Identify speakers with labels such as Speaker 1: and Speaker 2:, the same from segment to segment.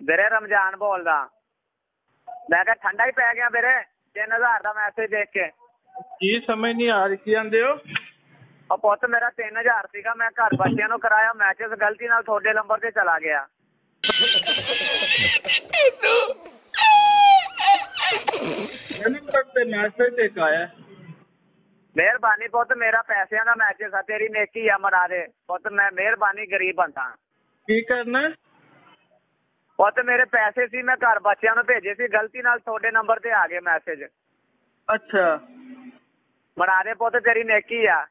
Speaker 1: ਵੀਰੇ ਰਮਜ਼ਾਨ ਬੋਲਦਾ। ਮੈਂ ਕਿਹਾ ਠੰਡਾ ਹੀ ਪੈ ਗਿਆ ਵੀਰੇ 3000 ਦਾ ਮੈਸੇਜ ਦੇਖ ਕੇ।
Speaker 2: ਕੀ ਸਮਝ ਨਹੀਂ ਆ ਰਹੀ ਕੀ ਆਂਦੇ ਹੋ?
Speaker 1: ਉਹ ਪੁੱਤ ਮੇਰਾ 3000 ਸੀਗਾ, ਮੈਂ ਘਰ ਬੱਚਿਆਂ ਨੂੰ ਕਰਾਇਆ, ਮੈਸੇਜ ਗਲਤੀ ਨਾਲ ਤੁਹਾਡੇ ਨੰਬਰ ਤੇ ਚਲਾ ਗਿਆ।
Speaker 2: ਮੈਸੇਜ ਤੇ ਆਇਆ।
Speaker 1: ਮਿਹਰਬਾਨੀ ਪੁੱਤ, ਮੇਰਾ ਪੈਸਿਆਂ ਦਾ ਮੈਸੇਜ ਆ, ਤੇਰੀ ਨੇਕੀ ਆ ਮਰਾ ਦੇ ਪੁੱਤ। ਮੈਂ ਮਿਹਰਬਾਨੀ ਗਰੀਬ ਬੰਦਾ।
Speaker 2: ਕੀ ਕਰਨਾ
Speaker 1: ਪੁੱਤ ਮੇਰੇ ਪੈਸੇ ਸੀ, ਮੈਂ ਘਰ ਬੱਚਿਆਂ ਨੂੰ ਭੇਜੇ ਸੀ, ਗਲਤੀ ਨਾਲ ਤੁਹਾਡੇ ਨੰਬਰ ਤੇ ਆ ਗਏ ਮੈਸੇਜ।
Speaker 2: ਅੱਛਾ
Speaker 1: ਮਰਾ ਦੇ ਪੁੱਤ, ਤੇਰੀ ਨੇਕੀ ਆ।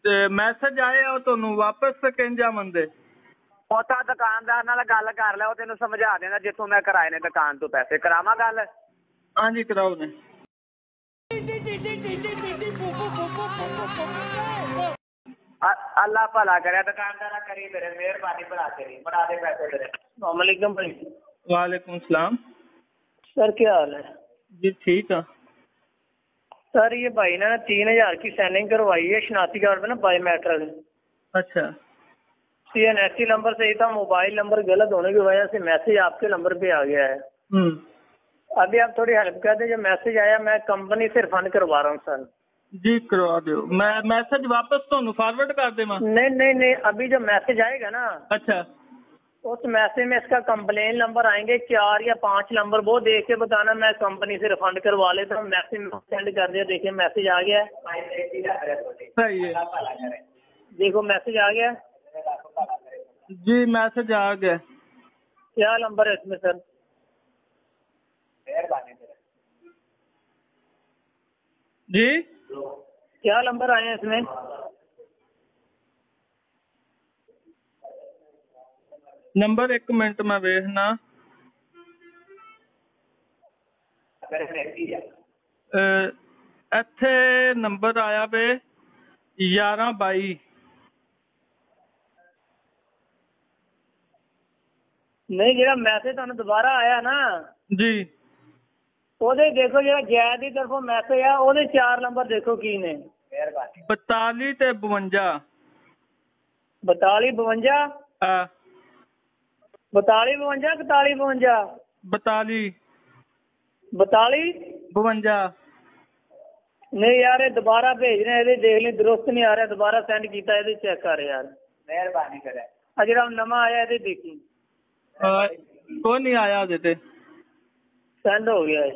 Speaker 2: ਤੇ ਮੈਸੇਜ ਆਏ ਉਹ ਤੁਹਾਨੂੰ ਵਾਪਸ ਕਿੰਝ ਆਵੰਦੇ?
Speaker 1: ਪੁੱਤਾ ਦੁਕਾਨਦਾਰ ਨਾਲ ਗੱਲ ਕਰ ਲੈ, ਉਹ ਤੈਨੂੰ ਸਮਝਾ ਦੇਣਾ ਜਿੱਥੋਂ ਮੈਂ ਕਰਾਏ ਨੇ ਦੁਕਾਨ ਤੋਂ ਪੈਸੇ। ਕਰਾਵਾਂ ਗੱਲ?
Speaker 2: ਹਾਂਜੀ ਕਰਾਓ ਨੇ।
Speaker 1: ਅੱਲਾ ਭਲਾ ਕਰਿਆ ਦੁਕਾਨਦਾਰਾ, ਕਰੀ ਮੇਰੇ ਮਿਹਰਬਾਨੀ ਬਣਾ ਤੇਰੀ, ਬਣਾ ਦੇ पैसे मेरे। अस्सलाम भाई।
Speaker 2: वालेकुम सलाम।
Speaker 1: सर क्या हाल है?
Speaker 2: जी ठीक है
Speaker 1: सर। ये भाई ने 3000 की सेंडिंग करवाई है शनाख्ती कार्ड पे ना, बायोमेट्रिक।
Speaker 2: अच्छा।
Speaker 1: CNSC नंबर सही था, मोबाइल नंबर गलत होने की वजह से मैसेज आपके नंबर पे आ गया है। अभी आप थोड़ी हेल्प कर दें, जो मैसेज आया मैं कंपनी से रिफंड करवा रहा हूँ सर।
Speaker 2: जी करवा दो। मैं मैसेज वापस तो फॉरवर्ड कर दे?
Speaker 1: नहीं, अभी जो मैसेज आएगा ना, अच्छा, उस मैसेज में इसका कंप्लेन नंबर आएंगे 4 या 5 नंबर, वो देख के बताना, मैं कंपनी से रिफंड करवा लेता हूँ। मैसेज सेंड कर दिया, देखिए मैसेज आ गया है।
Speaker 2: सही है,
Speaker 1: देखो मैसेज आ गया।
Speaker 2: जी मैसेज आ गया।
Speaker 1: क्या नंबर है इसमें सर?
Speaker 2: जी
Speaker 1: क्या नंबर आए हैं इसमें?
Speaker 2: नंबर 1 मिनट मैं देखना। इत्थे नंबर आया वे 1122।
Speaker 1: नहीं, जो मैसेज तुहानू दोबारा आया ना
Speaker 2: जी,
Speaker 1: ਉਹਦੇ ਦੇਖੋ ਜਿਹੜਾ ਜੈਦ ਦੀ ਤਰਫੋਂ ਮੈਸੇਜ ਆ, ਉਹਦੇ 4 ਨੰਬਰ ਦੇਖੋ ਕੀ ਨੇ।
Speaker 2: 42 ਤੇ 52।
Speaker 1: 42 52
Speaker 2: ਹਾਂ
Speaker 1: 42 52 41 52
Speaker 2: 42
Speaker 1: 52। नहीं यार, ये दोबारा भेज रहे, ਇਹਦੇ ਦੇਖ ਲਈ ਦਰੁਸਤ ਨਹੀਂ ਆ ਰਿਹਾ, ਦੁਬਾਰਾ ਸੈਂਡ ਕੀਤਾ, ਇਹਦੇ ਚੈੱਕ ਕਰ ਯਾਰ, ਮਿਹਰਬਾਨੀ ਕਰੇ। ਆ ਜਿਹੜਾ ਨਵਾਂ ਆਇਆ ਇਹਦੇ ਦੇਖੀ।
Speaker 2: ਕੋਈ ਨਹੀਂ ਆਇਆ ਉਹਦੇ ਤੇ,
Speaker 1: सेंड हो गया है,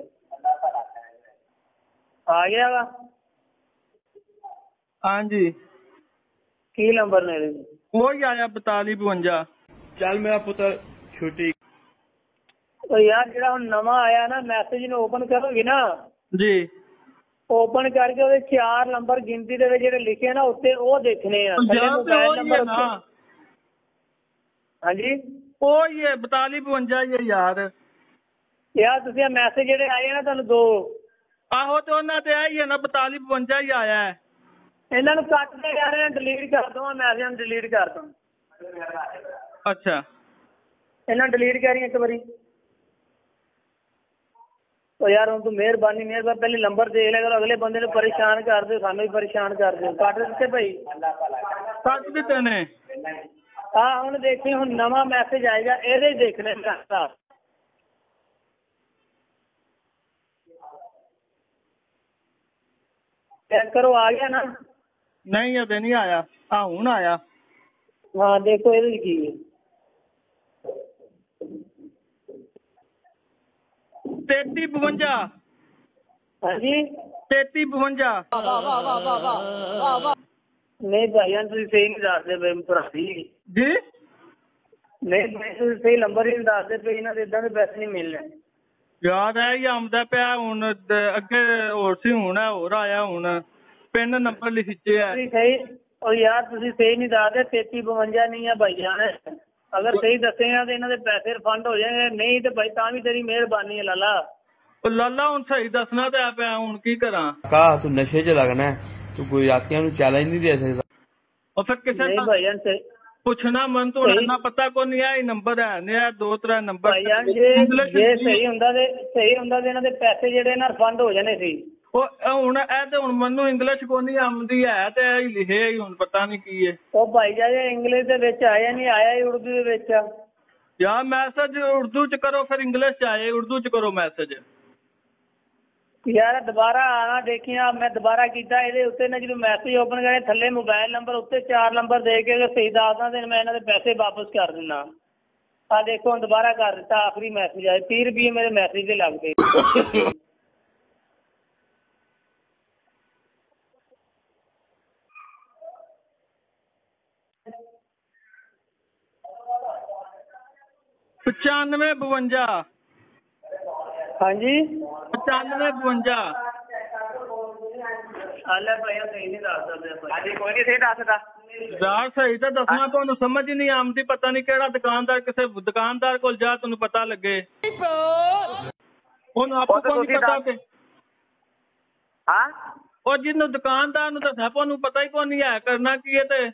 Speaker 1: आ गया वा।
Speaker 2: हाँ जी,
Speaker 1: की नंबर ने
Speaker 2: वो ही आया 42 52।
Speaker 3: चल मेरा पुत्र छुट्टी।
Speaker 1: तो यार ਜਿਹੜਾ ਹੁਣ ਨਵਾਂ ਆਇਆ ਨਾ, ਮੈਸੇਜ ਨੂੰ ਓਪਨ ਕਰੋਗੇ ਨਾ
Speaker 2: ਜੀ,
Speaker 1: ਓਪਨ ਕਰਕੇ ਉਹਦੇ 4 ਨੰਬਰ ਗਿਣਤੀ ਦੇ ਵਿੱਚ ਜਿਹੜੇ ਲਿਖੇ ਨਾ ਉੱਤੇ, ਉਹ ਦੇਖਣੇ ਆ।
Speaker 2: ਮੋਬਾਈਲ ਨੰਬਰ ਨਾ,
Speaker 1: ਹਾਂਜੀ
Speaker 2: ਉਹ ਹੀ ਹੈ 42 52 ਹੀ ਹੈ ਯਾਰ।
Speaker 1: ਯਾਰ ਤੁਸੀਂ ਇਹ ਮੈਸੇਜ ਜਿਹੜੇ ਆਏ ਨਾ ਤੁਹਾਨੂੰ 2,
Speaker 2: ਆਹੋ ਤੇ ਉਹਨਾਂ ਤੇ ਆਈ ਹੈ ਨਾ 42 52 ਹੀ ਆਇਆ ਹੈ।
Speaker 1: ਇਹਨਾਂ ਨੂੰ ਕੱਟ ਦੇ ਯਾਰ, ਡਿਲੀਟ ਕਰ ਦਵਾਂ, ਮੈਸੇਜ ਨੂੰ ਡਿਲੀਟ ਕਰ ਦਵਾਂ।
Speaker 2: ਅੱਛਾ,
Speaker 1: ਇਹਨਾਂ ਡਿਲੀਟ ਕਰੀ ਇੱਕ ਵਾਰੀ। ਉਹ ਯਾਰ ਹੁਣ ਤੂੰ ਮਿਹਰਬਾਨੀ ਪਹਿਲੇ ਨੰਬਰ ਦੇਖ ਲਿਆ ਕਰੋ, ਅਗਲੇ ਬੰਦੇ ਨੂੰ ਪਰੇਸ਼ਾਨ ਕਰ ਦਿਓ, ਸਾਨੂੰ ਵੀ ਪਰੇਸ਼ਾਨ ਕਰ ਦਿਓ। ਕੱਟ ਦਿੱਤੇ ਭਾਈ?
Speaker 2: ਕੱਟ ਦਿੱਤੇ ਨੇ।
Speaker 1: ਹਾਂ ਹੁਣ ਦੇਖੀ, ਹੁਣ ਨਵਾਂ ਮੈਸੇਜ ਆਏਗਾ, ਇਹਦੇ ਦੇਖਣੇ ਕਰਤਾ। चेक करो, आ गया ना?
Speaker 2: नहीं अबे नहीं आया। हाँ हूं आया।
Speaker 1: हाँ देखो ये की
Speaker 2: 33 52।
Speaker 1: हाँ जी
Speaker 2: 33 52।
Speaker 1: नहीं भाई तुम सही नहीं दसदे भरा जी। नहीं भाई तुम सही नंबर ही नहीं दसदे पे, इन्हां दे इदां दे पैसे नहीं मिलने
Speaker 2: यार। है आमदा पिया हुण, अगे होर सी, हुण होर आया, हुण पिन नंबर लिखे है।
Speaker 1: सही और यार तुसीं सही नहीं दसदे, 33 52 नहीं है भाई जान। अगर सही दसेगा तो इन्हां दे पैसे रिफंड हो जाएंगे, नहीं तो भाई तां भी तेरी मेहरबानी है लाला।
Speaker 2: लाला हुण सही दसना ते आ पिया, हुण की करा?
Speaker 3: का तू नशे च लगना है, तू कोई आखियां नूं चैलेंज नहीं दे सकदा।
Speaker 2: और फिर किसे
Speaker 1: नहीं भाई जान सही
Speaker 2: पुछना, मन तो ना पता को नहीं है, नंबर है ने 2-3 नंबर।
Speaker 1: भाई जान जे सही हुंदा ते इन्हां दे पैसे जेहड़े ना रिफंड हो जाने सी।
Speaker 2: ਹੁਣ ਇਹ ਤੇ ਹੁਣ ਮੈਨੂੰ ਇੰਗਲਿਸ਼ ਕੋ ਨਹੀਂ ਆਉਂਦੀ ਹੈ ਤੇ ਇਹ ਲਿਖਿਆ ਹੀ ਹੁਣ ਪਤਾ ਨਹੀਂ ਕੀ ਹੈ।
Speaker 1: ਉਹ ਭਾਈ ਜਾਨ ਇੰਗਲਿਸ਼ ਦੇ ਵਿੱਚ ਆਇਆ ਨਹੀਂ, ਆਇਆ ਹੀ ਉਰਦੂ ਦੇ ਵਿੱਚ।
Speaker 2: यार मैसेज उर्दू च करो फिर इंग्लिश च आए, उर्दू च करो मैसेज।
Speaker 1: यार दोबारा आना देखी मैं दोबारा किया ਇਹਦੇ ਉੱਤੇ ਨਾ ਜਦੋਂ ਮੈਸੇਜ ਓਪਨ ਕਰੇ ਥੱਲੇ ਮੋਬਾਈਲ ਨੰਬਰ ਉੱਤੇ 4 ਨੰਬਰ ਦੇ ਕੇ ਸਹੀ ਦੱਸਦਾ ਤੇ ਮੈਂ ਇਹਨਾਂ ਦੇ ਪੈਸੇ ਵਾਪਸ ਕਰ ਦਿੰਦਾ। ਆ ਦੇਖੋ ਹੁਣ ਦੁਬਾਰਾ ਕਰ ਦਿੱਤਾ, ਆਖਰੀ ਮੈਸੇਜ ਆਇਆ 30 ਰੁਪਏ ਮੇਰੇ ਮੈਸੇਜ ਦੇ ਲੱਗ ਗਏ।
Speaker 2: पचानवे 52
Speaker 1: ਹਾਂਜੀ
Speaker 2: 95 52
Speaker 1: ਹਾਲੇ ਭਾਈ ਸਹੀ ਨਹੀਂ ਦੱਸਦਾ। ਹਾਂਜੀ ਕੋਈ ਨਹੀਂ ਸਹੀ ਦੱਸਦਾ
Speaker 2: ਯਾਰ, ਸਹੀ ਤਾਂ ਦੱਸਣਾ, ਤੁਹਾਨੂੰ ਸਮਝ ਹੀ ਨਹੀਂ ਆਉਂਦੀ। ਪਤਾ ਨਹੀਂ ਕਿਹੜਾ ਦੁਕਾਨਦਾਰ, ਕਿਸੇ ਦੁਕਾਨਦਾਰ ਕੋਲ ਜਾ ਤੁਹਾਨੂੰ ਪਤਾ ਲੱਗੇ। ਹੁਣ ਆਪਕੋ ਕੋਈ ਨਹੀਂ ਪਤਾ ਕਿ
Speaker 1: ਹਾਂ
Speaker 2: ਉਹ ਜਿਹਨੂੰ ਦੁਕਾਨਦਾਰ ਨੂੰ ਦੱਸਿਆ ਉਹਨੂੰ ਪਤਾ ਹੀ ਕੋਈ ਨਹੀਂ ਹੈ ਕਰਨਾ ਕੀ ਹੈ। ਤੇ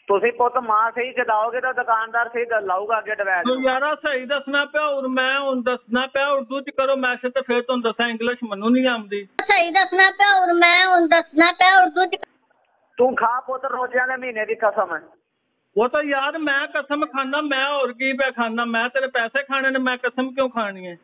Speaker 1: ਤੁਸੀਂ ਪੁੱਤ ਮਾਂ ਸਹੀ ਚਦਾਓਗੇ ਤਾਂ ਦੁਕਾਨਦਾਰ ਸਹੀ ਲਾਊਗਾ ਅੱਗੇ ਡਿਵਾਈਡ।
Speaker 2: ਤੂੰ ਯਾਰਾ ਸਹੀ ਦੱਸਣਾ ਪਿਆ, ਔਰ ਮੈਂ ਹੁਣ ਦੱਸਣਾ ਪਿਆ ਉਰਦੂ ਚ ਕਰੋ ਮੈਸੇਜ, ਤੇ ਫਿਰ ਤੁਹਾਨੂੰ ਦੱਸਾਂ। ਇੰਗਲਿਸ਼ ਮੈਨੂੰ ਨਹੀਂ ਆਉਂਦੀ।
Speaker 4: ਸਹੀ ਦੱਸਣਾ ਪਿਆ, ਔਰ ਮੈਂ ਹੁਣ ਦੱਸਣਾ ਪਿਆ ਉਰਦੂ ਚ।
Speaker 1: ਤੂੰ ਖਾ ਪੁੱਤ ਰੋਜ਼ਿਆਂ ਦੇ ਮਹੀਨੇ ਦੀ ਕਸਮ ਹੈ।
Speaker 2: ਉਹ ਤਾਂ ਯਾਰ ਮੈਂ ਕਸਮ ਖਾਣਾ, ਮੈਂ ਹੋਰ ਕੀ ਪਿਆ ਖਾਣਾ? ਮੈਂ ਤੇਰੇ ਪੈਸੇ ਖਾਣੇ ਨੇ, ਮੈਂ ਕਸਮ ਕਿਉਂ ਖਾਣੀ ਹੈ?